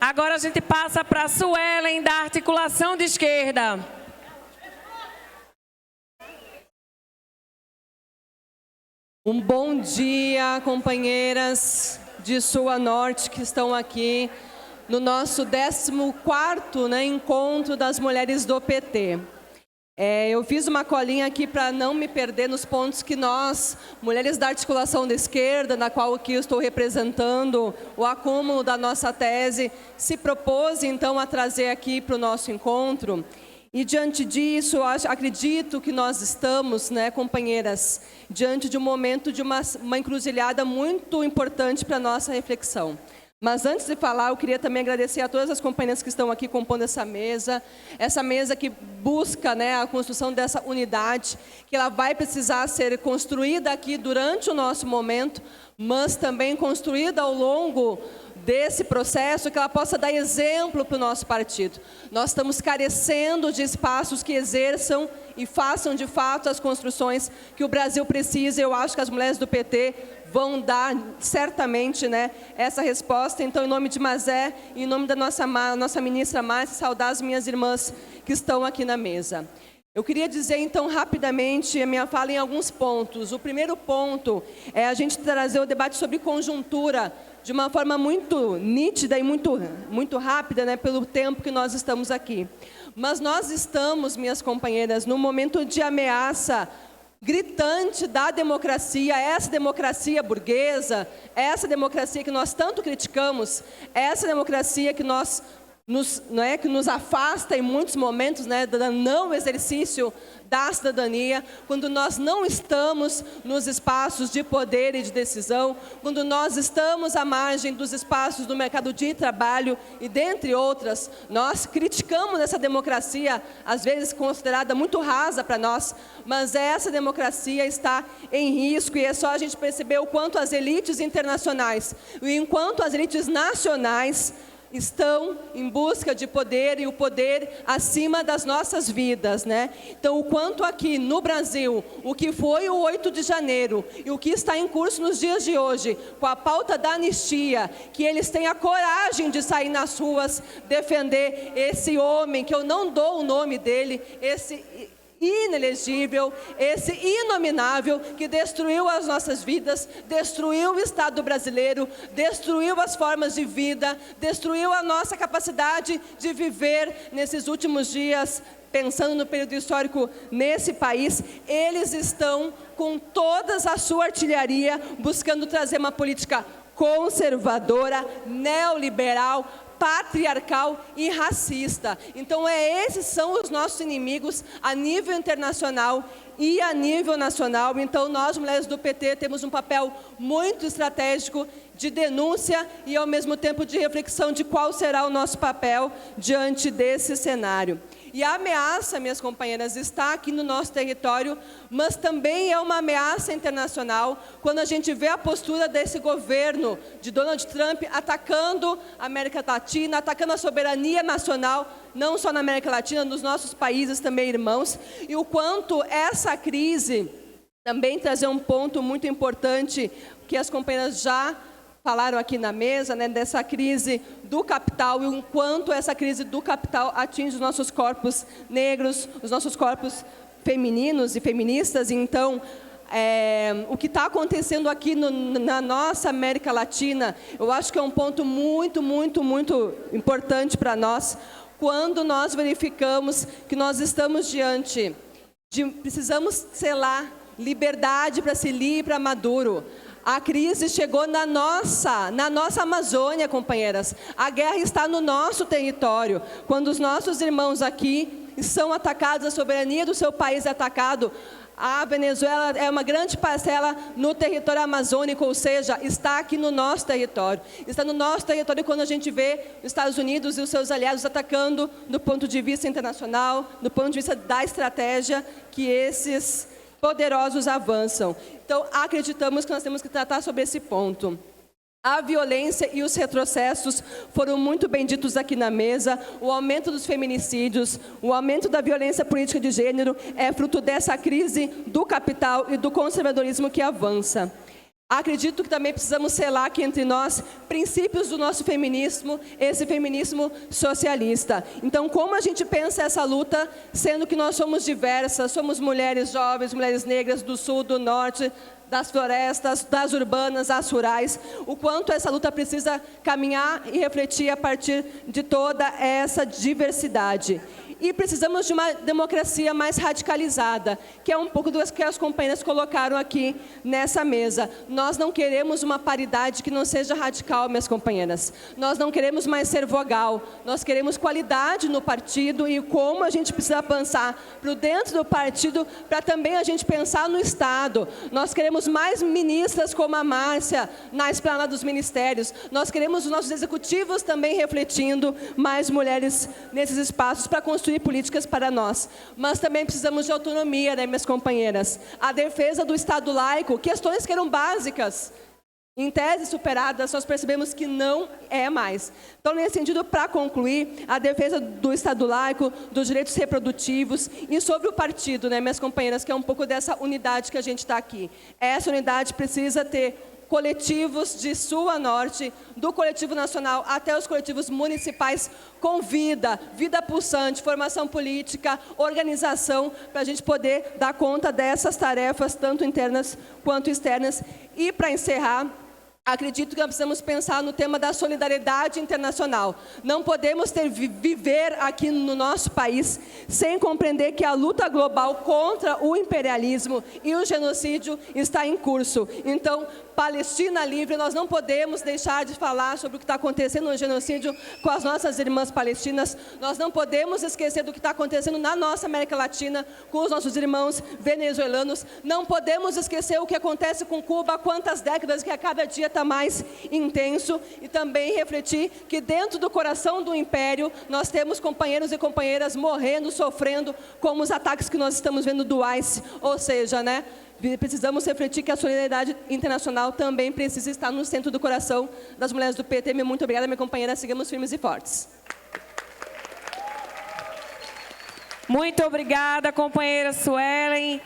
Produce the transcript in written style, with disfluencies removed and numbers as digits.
Agora a gente passa para a Suelen, da articulação de esquerda. Um bom dia, companheiras de Sul a Norte que estão aqui no nosso 14º encontro das mulheres do PT. Eu fiz uma colinha aqui para não me perder nos pontos que nós, mulheres da articulação da esquerda, na qual aqui eu estou representando o acúmulo da nossa tese, se propôs então a trazer aqui para o nosso encontro. E diante disso, eu acredito que nós estamos, companheiras, diante de um momento de uma encruzilhada muito importante para a nossa reflexão. Mas antes de falar, eu queria também agradecer a todas as companheiras que estão aqui compondo essa mesa que busca a construção dessa unidade, que ela vai precisar ser construída aqui durante o nosso momento, mas também construída ao longo desse processo, que ela possa dar exemplo para o nosso partido. Nós estamos carecendo de espaços que exerçam e façam de fato as construções que o Brasil precisa. Eu acho que as mulheres do PT vão dar certamente essa resposta. Então, em nome de Mazé, em nome da nossa ministra Márcia, saudar as minhas irmãs que estão aqui na mesa. Eu queria dizer, então, rapidamente, a minha fala em alguns pontos. O primeiro ponto é a gente trazer o debate sobre conjuntura de uma forma muito nítida e muito rápida, pelo tempo que nós estamos aqui. Mas nós estamos, minhas companheiras, num momento de ameaça gritante da democracia, essa democracia burguesa, essa democracia que nós tanto criticamos, essa democracia que que nos afasta em muitos momentos do não exercício da cidadania, quando nós não estamos nos espaços de poder e de decisão, quando nós estamos à margem dos espaços do mercado de trabalho e dentre outras, nós criticamos essa democracia, às vezes considerada muito rasa para nós, mas essa democracia está em risco e é só a gente perceber o quanto as elites internacionais e enquanto as elites nacionais estão em busca de poder e o poder acima das nossas vidas, Então, o quanto aqui no Brasil, o que foi o 8 de janeiro e o que está em curso nos dias de hoje, com a pauta da anistia, que eles têm a coragem de sair nas ruas, defender esse homem, que eu não dou o nome dele, esse inelegível, esse inominável, que destruiu as nossas vidas, destruiu o Estado brasileiro, destruiu as formas de vida, destruiu a nossa capacidade de viver nesses últimos dias, pensando no período histórico nesse país. Eles estão com toda a sua artilharia buscando trazer uma política conservadora, neoliberal, patriarcal e racista. Então, esses são os nossos inimigos a nível internacional e a nível nacional. Então, nós, mulheres do PT, temos um papel muito estratégico de denúncia e, ao mesmo tempo, de reflexão de qual será o nosso papel diante desse cenário. E a ameaça, minhas companheiras, está aqui no nosso território, mas também é uma ameaça internacional, quando a gente vê a postura desse governo de Donald Trump atacando a América Latina, atacando a soberania nacional, não só na América Latina, nos nossos países também irmãos, e o quanto essa crise também trazer um ponto muito importante, que as companheiras já falaram aqui na mesa, dessa crise do capital e o quanto essa crise do capital atinge os nossos corpos negros, os nossos corpos femininos e feministas. Então, o que está acontecendo aqui na nossa América Latina, eu acho que é um ponto muito importante para nós, quando nós verificamos que nós estamos diante de, precisamos selar liberdade para Cili e para Maduro. A crise chegou na nossa Amazônia, companheiras. A guerra está no nosso território. Quando os nossos irmãos aqui são atacados, a soberania do seu país é atacado, a Venezuela é uma grande parcela no território amazônico, ou seja, está aqui no nosso território. Está no nosso território quando a gente vê os Estados Unidos e os seus aliados atacando do ponto de vista internacional, do ponto de vista da estratégia que esses poderosos avançam. Então, acreditamos que nós temos que tratar sobre esse ponto. A violência e os retrocessos foram muito bem ditos aqui na mesa. O aumento dos feminicídios, o aumento da violência política de gênero é fruto dessa crise do capital e do conservadorismo que avança. Acredito que também precisamos selar aqui entre nós princípios do nosso feminismo, esse feminismo socialista. Então, como a gente pensa essa luta, sendo que nós somos diversas, somos mulheres jovens, mulheres negras do sul, do norte, das florestas, das urbanas, das rurais, o quanto essa luta precisa caminhar e refletir a partir de toda essa diversidade. E precisamos de uma democracia mais radicalizada, que é um pouco do que as companheiras colocaram aqui nessa mesa. Nós não queremos uma paridade que não seja radical, minhas companheiras. Nós não queremos mais ser vogal. Nós queremos qualidade no partido e como a gente precisa pensar para dentro do partido, para também a gente pensar no Estado. Nós queremos mais ministras como a Márcia na esplanada dos ministérios. Nós queremos os nossos executivos também refletindo mais mulheres nesses espaços para construir políticas para nós. Mas também precisamos de autonomia, né, minhas companheiras? A defesa do Estado laico, questões que eram básicas, em tese superadas, nós percebemos que não é mais. Então, nesse sentido, para concluir, a defesa do Estado laico, dos direitos reprodutivos e sobre o partido, né, minhas companheiras, que é um pouco dessa unidade que a gente está aqui. Essa unidade precisa ter coletivos de sul a norte, do coletivo nacional até os coletivos municipais, com vida pulsante, formação política, organização, para a gente poder dar conta dessas tarefas, tanto internas quanto externas. E, para encerrar, acredito que nós precisamos pensar no tema da solidariedade internacional. Não podemos viver aqui no nosso país sem compreender que a luta global contra o imperialismo e o genocídio está em curso. Então, Palestina livre, nós não podemos deixar de falar sobre o que está acontecendo no genocídio com as nossas irmãs palestinas. Nós não podemos esquecer do que está acontecendo na nossa América Latina com os nossos irmãos venezuelanos. Não podemos esquecer o que acontece com Cuba há quantas décadas, que a cada dia está mais intenso. E também refletir que dentro do coração do império nós temos companheiros e companheiras morrendo, sofrendo, como os ataques que nós estamos vendo do ICE. Ou seja, né? Precisamos refletir que a solidariedade internacional também precisa estar no centro do coração das mulheres do PT. Muito obrigada, minha companheira. Sigamos firmes e fortes. Muito obrigada, companheira Suelen.